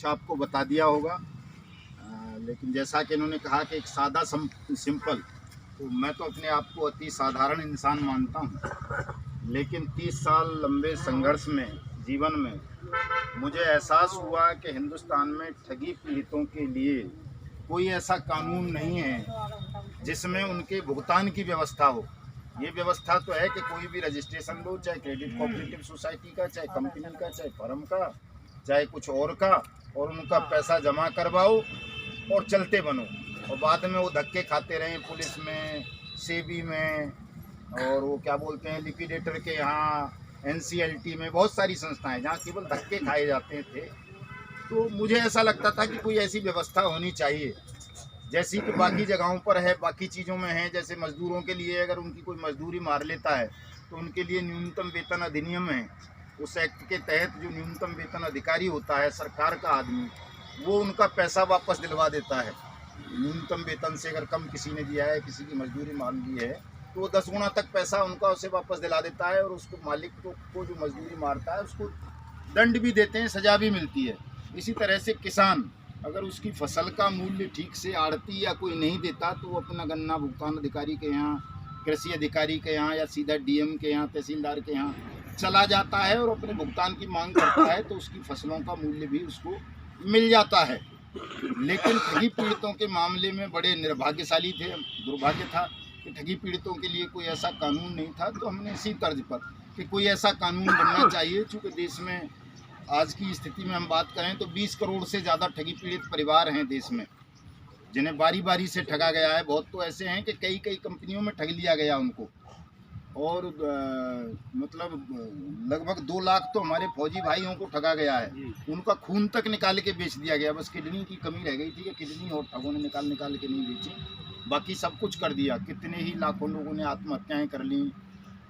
कुछ आपको बता दिया होगा। लेकिन जैसा कि इन्होंने कहा कि एक सादा सिंपल, तो मैं तो अपने आप को अति साधारण इंसान मानता हूँ। लेकिन 30 साल लंबे संघर्ष में, जीवन में, मुझे एहसास हुआ कि हिंदुस्तान में ठगी पीड़ितों के लिए कोई ऐसा कानून नहीं है जिसमें उनके भुगतान की व्यवस्था हो। ये व्यवस्था तो है कि कोई भी रजिस्ट्रेशन लो, चाहे क्रेडिट कोऑपरेटिव सोसाइटी का, चाहे कंपनी का, चाहे फर्म का, चाहे कुछ और का, और उनका पैसा जमा करवाओ और चलते बनो। और बाद में वो धक्के खाते रहें पुलिस में, सेबी में, और वो क्या बोलते हैं लिक्विडेटर के यहाँ, NCLT में, बहुत सारी संस्थाएं जहाँ केवल धक्के खाए जाते थे। तो मुझे ऐसा लगता था कि कोई ऐसी व्यवस्था होनी चाहिए जैसी कि बाकी जगहों पर है, बाकी चीज़ों में है। जैसे मजदूरों के लिए अगर उनकी कोई मजदूरी मार लेता है तो उनके लिए न्यूनतम वेतन अधिनियम है, उस एक्ट के तहत जो न्यूनतम वेतन अधिकारी होता है सरकार का आदमी, वो उनका पैसा वापस दिलवा देता है। न्यूनतम वेतन से अगर कम किसी ने दिया है, किसी की मजदूरी मान ली है, तो वो 10 गुना तक पैसा उनका उसे वापस दिला देता है। और उसको मालिक को जो मजदूरी मारता है उसको दंड भी देते हैं, सजा भी मिलती है। इसी तरह से किसान अगर उसकी फसल का मूल्य ठीक से आड़ती या कोई नहीं देता तो वो अपना गन्ना भुगतान अधिकारी के यहाँ, कृषि अधिकारी के यहाँ, या सीधा DM के यहाँ, तहसीलदार के यहाँ चला जाता है और अपने भुगतान की मांग करता है, तो उसकी फसलों का मूल्य भी उसको मिल जाता है। लेकिन ठगी पीड़ितों के मामले में बड़े निर्भाग्यशाली थे, दुर्भाग्य था कि ठगी पीड़ितों के लिए कोई ऐसा कानून नहीं था। तो हमने इसी तर्ज पर कि कोई ऐसा कानून बनना चाहिए। चूँकि देश में आज की स्थिति में हम बात करें तो 20 करोड़ से ज़्यादा ठगी पीड़ित परिवार हैं देश में, जिन्हें बारी बारी से ठगा गया है। बहुत तो ऐसे हैं कि कई कंपनियों में ठग लिया गया उनको, और मतलब लगभग 2 लाख तो हमारे फौजी भाइयों को ठगा गया है। उनका खून तक निकाल के बेच दिया गया, बस किडनी की कमी रह गई थी कि किडनी और ठगों ने निकाल के नहीं बेची, बाकी सब कुछ कर दिया। कितने ही लाखों लोगों ने आत्महत्याएं कर लीं,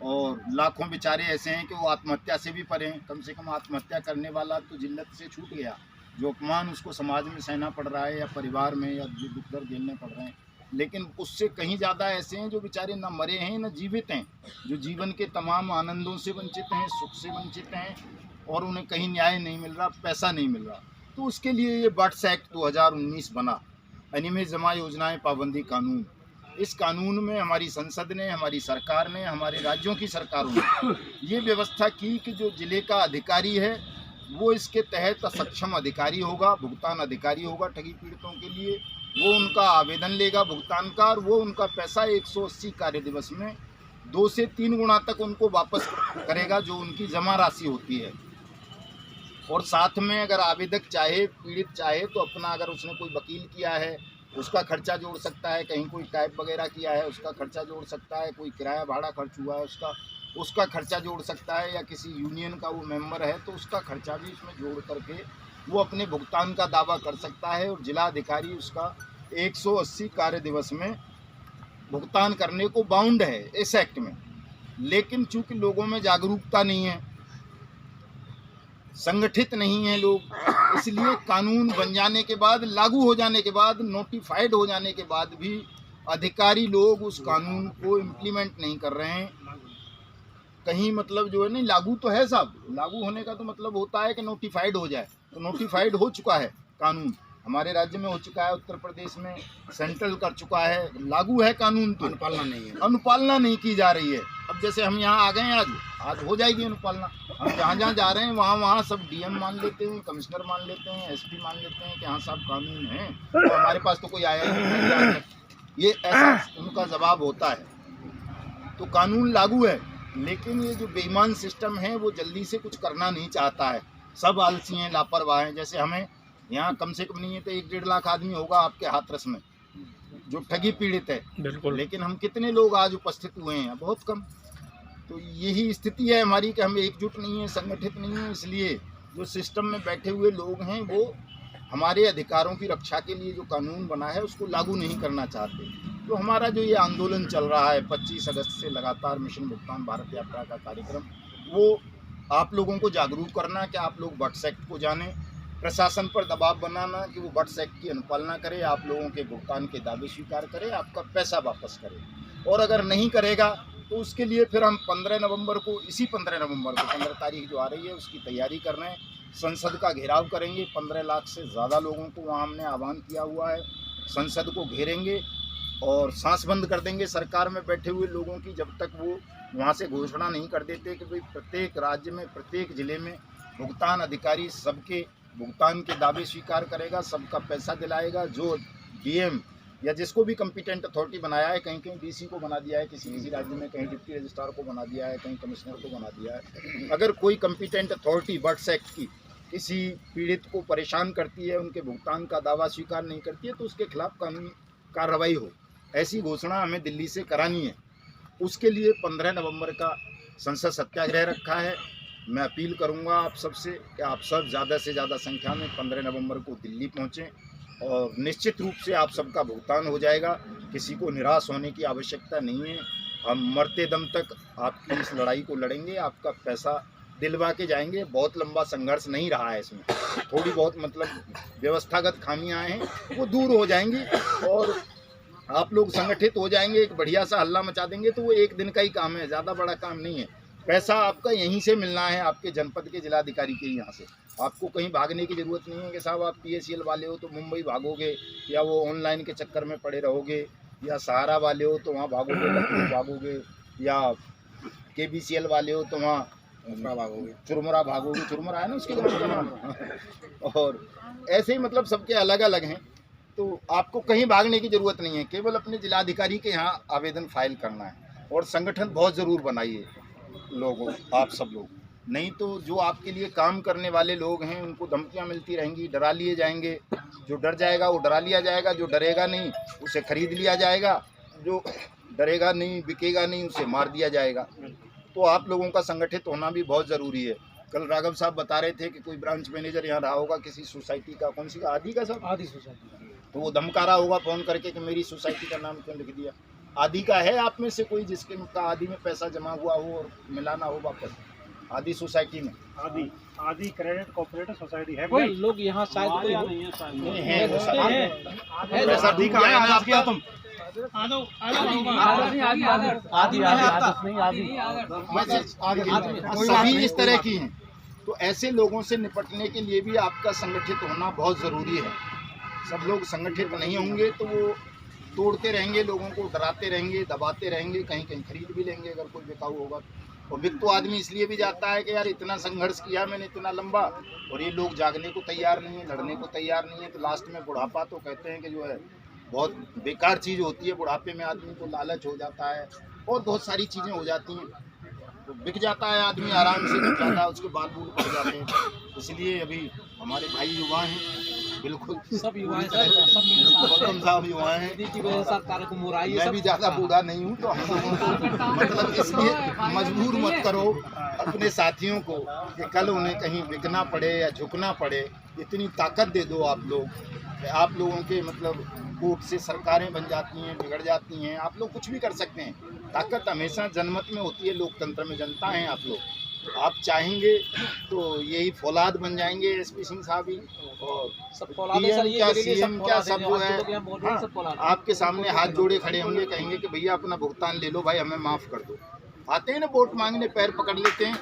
और लाखों बेचारे ऐसे हैं कि वो आत्महत्या से भी परे हैं। कम से कम आत्महत्या करने वाला तो जिल्लत से छूट गया, जो अपमान उसको समाज में सहना पड़ रहा है या परिवार में, या जो दुख दर्द झेलने पड़ रहे हैं। लेकिन उससे कहीं ज़्यादा ऐसे हैं जो बेचारे न मरे हैं न जीवित हैं, जो जीवन के तमाम आनंदों से वंचित हैं, सुख से वंचित हैं, और उन्हें कहीं न्याय नहीं मिल रहा, पैसा नहीं मिल रहा। तो उसके लिए ये बट्स एक्ट 2019 बना, अनियमित जमा योजनाएं पाबंदी कानून। इस कानून में हमारी संसद ने, हमारी सरकार ने, हमारे राज्यों की सरकारों ने ये व्यवस्था की कि जो जिले का अधिकारी है वो इसके तहत सक्षम अधिकारी होगा, भुगतान अधिकारी होगा ठगी पीड़ितों के लिए। वो उनका आवेदन लेगा भुगतान का, और वो उनका पैसा 180 कार्य दिवस में 2 से 3 गुना तक उनको वापस करेगा जो उनकी जमा राशि होती है। और साथ में अगर आवेदक चाहे, पीड़ित चाहे, तो अपना अगर उसने कोई वकील किया है उसका खर्चा जोड़ सकता है, कहीं कोई टाइप वगैरह किया है उसका खर्चा जोड़ सकता है, कोई किराया भाड़ा खर्च हुआ है उसका खर्चा जोड़ सकता है, या किसी यूनियन का वो मेंबर है तो उसका खर्चा भी इसमें जोड़ करके वो अपने भुगतान का दावा कर सकता है। और जिला अधिकारी उसका 180 कार्य दिवस में भुगतान करने को बाउंड है इस एक्ट में। लेकिन चूंकि लोगों में जागरूकता नहीं है, संगठित नहीं है लोग, इसलिए कानून बन जाने के बाद, लागू हो जाने के बाद, नोटिफाइड हो जाने के बाद भी अधिकारी लोग उस कानून को इम्प्लीमेंट नहीं कर रहे हैं। कहीं मतलब जो है नहीं, लागू तो है साहब, लागू होने का तो मतलब होता है कि नोटिफाइड हो जाए। तो नोटिफाइड हो चुका है कानून, हमारे राज्य में हो चुका है, उत्तर प्रदेश में सेंट्रल कर चुका है, लागू है कानून, तो अनुपालना नहीं की जा रही है। अब जैसे हम यहाँ आ गए हैं, आज हो जाएगी अनुपालना। हम जहाँ जा रहे हैं वहाँ सब DM मान लेते हैं, कमिश्नर मान लेते हैं, SP मान लेते हैं कि हाँ साहब कानून है, तो हमारे पास तो कोई आया ही नहीं। ये ऐसा उनका जवाब होता है। तो कानून लागू है, लेकिन ये जो बेईमान सिस्टम है वो जल्दी से कुछ करना नहीं चाहता है। सब आलसी हैं, लापरवाह हैं। जैसे हमें यहाँ कम से कम नहीं है तो 1-1.5 लाख आदमी होगा आपके हाथरस में जो ठगी पीड़ित है, बिल्कुल। लेकिन हम कितने लोग आज उपस्थित हुए हैं? बहुत कम। तो यही स्थिति है हमारी कि हम एकजुट नहीं है, संगठित नहीं है, इसलिए जो सिस्टम में बैठे हुए लोग हैं वो हमारे अधिकारों की रक्षा के लिए जो कानून बना है उसको लागू नहीं करना चाहते। तो हमारा जो ये आंदोलन चल रहा है 25 अगस्त से लगातार मिशन भुगतान भारत यात्रा का कार्यक्रम, वो आप लोगों को जागरूक करना कि आप लोग बट्स एक्ट को जानें, प्रशासन पर दबाव बनाना कि वो बट्स एक्ट की अनुपालना करे, आप लोगों के भुगतान के दावे स्वीकार करे, आपका पैसा वापस करे। और अगर नहीं करेगा तो उसके लिए फिर हम 15 नवंबर को, इसी 15 नवंबर को, 15 तारीख जो आ रही है उसकी तैयारी कर रहे हैं। संसद का घेराव करेंगे, 15 लाख से ज़्यादा लोगों को वहाँ हमने आह्वान किया हुआ है। संसद को घेरेंगे और सांस बंद कर देंगे सरकार में बैठे हुए लोगों की, जब तक वो वहाँ से घोषणा नहीं कर देते कि भाई प्रत्येक राज्य में, प्रत्येक ज़िले में भुगतान अधिकारी सबके भुगतान के दावे स्वीकार करेगा, सबका पैसा दिलाएगा। जो डीएम या जिसको भी कम्पिटेंट अथॉरिटी बनाया है, कहीं कहीं डीसी को बना दिया है किसी किसी राज्य में, कहीं डिप्टी रजिस्ट्रार को बना दिया है, कहीं कमिश्नर को बना दिया है। अगर कोई कम्पिटेंट अथॉरिटी बर्ड्स एक्ट की किसी पीड़ित को परेशान करती है, उनके भुगतान का दावा स्वीकार नहीं करती है, तो उसके खिलाफ कानूनी कार्रवाई हो, ऐसी घोषणा हमें दिल्ली से करानी है। उसके लिए 15 नवंबर का संसद सत्याग्रह रखा है। मैं अपील करूंगा आप सबसे कि आप सब ज़्यादा से ज़्यादा संख्या में 15 नवंबर को दिल्ली पहुंचें और निश्चित रूप से आप सबका भुगतान हो जाएगा। किसी को निराश होने की आवश्यकता नहीं है। हम मरते दम तक आपकी इस लड़ाई को लड़ेंगे, आपका पैसा दिलवा के जाएंगे। बहुत लंबा संघर्ष नहीं रहा है इसमें, थोड़ी बहुत मतलब व्यवस्थागत खामियां हैं, वो दूर हो जाएंगी और आप लोग संगठित हो जाएंगे, एक बढ़िया सा हल्ला मचा देंगे, तो वो एक दिन का ही काम है, ज़्यादा बड़ा काम नहीं है। पैसा आपका यहीं से मिलना है, आपके जनपद के जिलाधिकारी के यहाँ से। आपको कहीं भागने की ज़रूरत नहीं है कि साहब आप PACL वाले हो तो मुंबई भागोगे, या वो ऑनलाइन के चक्कर में पड़े रहोगे, या सहारा वाले हो तो वहाँ भागोगे, लखनऊ भागोगे, या KBCL वाले हो तो वहाँ चुरमुरा भागोगे। चुरमुरा है ना उसके गाँव का नाम। और ऐसे ही मतलब सबके अलग अलग हैं, तो आपको कहीं भागने की ज़रूरत नहीं है, केवल अपने जिलाधिकारी के यहाँ आवेदन फाइल करना है। और संगठन बहुत ज़रूर बनाइए लोगों, आप सब लोग, नहीं तो जो आपके लिए काम करने वाले लोग हैं उनको धमकियां मिलती रहेंगी, डरा लिए जाएंगे। जो डर जाएगा वो डरा लिया जाएगा, जो डरेगा नहीं उसे खरीद लिया जाएगा, जो डरेगा नहीं, बिकेगा नहीं, उसे मार दिया जाएगा। तो आप लोगों का संगठित होना भी बहुत ज़रूरी है। कल राघव साहब बता रहे थे कि कोई ब्रांच मैनेजर यहाँ रहा होगा किसी सोसाइटी का, कौन सी का, आदि का साहब, आदि सोसाइटी, तो वो धमका रहा होगा फ़ोन करके कि मेरी सोसाइटी का नाम क्यों लिख दिया। आदि का है आप में से कोई जिसके का आदि में पैसा जमा हुआ हो और मिलाना हो वापस आदि सोसाइटी में? आदि क्रेडिट कोऑपरेटिव सोसाइटी है कोई लोग यहाँ शायद कोई नहीं है, वो सब है। पैसा डूब गया है आपका। तुम सभी इस तरह की हैं, तो ऐसे लोगों से निपटने के लिए भी आपका संगठित होना बहुत ज़रूरी है। सब लोग संगठित नहीं होंगे तो वो तोड़ते रहेंगे, लोगों को डराते रहेंगे, दबाते रहेंगे, कहीं कहीं खरीद भी लेंगे अगर कोई बिकाऊ होगा। और बिक तो आदमी इसलिए भी जाता है कि यार इतना संघर्ष किया मैंने, इतना लंबा, और ये लोग जागने को तैयार नहीं है, लड़ने को तैयार नहीं है। तो लास्ट में बुढ़ापा तो कहते हैं कि जो है बहुत बेकार चीज़ होती है। बुढ़ापे में आदमी को लालच हो जाता है और बहुत सारी चीज़ें हो जाती हैं, तो बिक जाता है आदमी, आराम से बिक जाता है, उसके बाल बूल पड़ जाते हैं। इसलिए अभी हमारे भाई युवा हैं, बिल्कुल सब युवा हैं, सब गौतम साहब युवा हैं, की वजह से सरकार को मुराई मैं भी ज़्यादा बूढ़ा नहीं हूँ, तो हम लोगों को मतलब इसलिए मजबूर मत करो अपने साथियों को कि कल उन्हें कहीं बिकना पड़े या झुकना पड़े। इतनी ताकत दे दो आप लोग, आप लोगों के मतलब वोट से सरकारें बन जाती हैं, बिगड़ जाती हैं, आप लोग कुछ भी कर सकते हैं। ताकत हमेशा जनमत में होती है, लोकतंत्र में जनता हैं आप लोग। आप चाहेंगे तो यही फौलाद बन जाएंगे SP सिंह साहब ही, और PM क्या CM क्या सब जो है, हाँ, आपके सामने हाथ जोड़े खड़े होंगे, कहेंगे कि भैया अपना भुगतान ले लो भाई, हमें माफ़ कर दो। आते हैं ना वोट मांगने, पैर पकड़ लेते हैं,